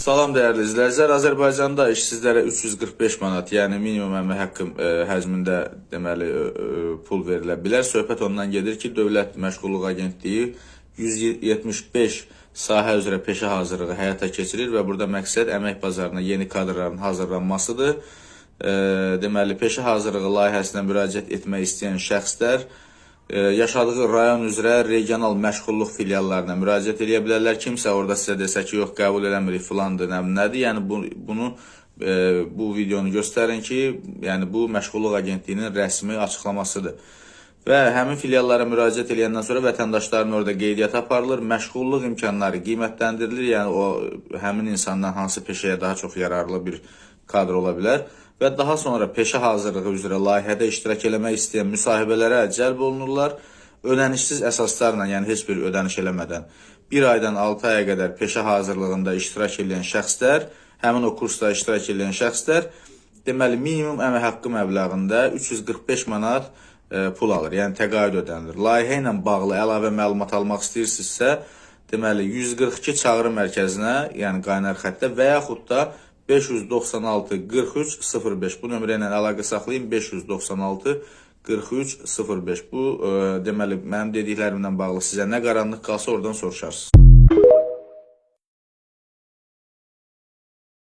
Salam dəyərli izləyicilər. Azərbaycanda işsizlərə 345 manat, yəni minimum əmək haqqı həcmində deməli pul verilə bilər. Söhbət ondan gedir ki, Dövlət Məşğulluq Agentliyi 175 sahə üzrə peşə hazırlığı həyata keçirir və burada məqsəd əmək bazarına yeni kadrların hazırlanmasıdır. Deməli, peşə hazırlığı layihəsinə müraciət etmək istəyən şəxslər yaşadığı rayon üzrə regional məşğulluq filiallarına müraciət edə bilərlər. Kimsə orada sizə desə ki, yox, qəbul eləmirik filandır, nədir? Yəni bu videonu göstərin ki, yəni bu Məşğulluq Agentliyinin rəsmi açıqlamasıdır. Və həmin filiallara müraciət edəndən sonra vətəndaşların orada qeydiyyat aparılır, məşğulluq imkanları qiymətləndirilir. Yəni o həmin insandan hansı peşəyə daha çox yararlı bir kadr ola bilər. Və daha sonra peşə hazırlığı üzrə layihədə iştirak eləmək istəyən müsahibələrə cəlb olunurlar. Ödənişsiz əsaslarla, yəni heç bir ödəniş eləmədən 1 aydan 6 aya qədər peşə hazırlığında iştirak edən şəxslər, həmin o kursda iştirak edən şəxslər deməli minimum əmək haqqı məbləğində 345 manat pul alır, yəni təqaüd ödənilir. Layihə ilə bağlı əlavə məlumat almaq istəyirsinizsə, deməli 142 çağrı mərkəzinə, yəni qaynar xəttə və yaxud da 596 43 05 bu nömrə ilə əlaqə saxlayın. 596 43 05 bu deməli mənim dediklərimdən bağlı sizə nə qaranlıq qalsa oradan soruşarsınız.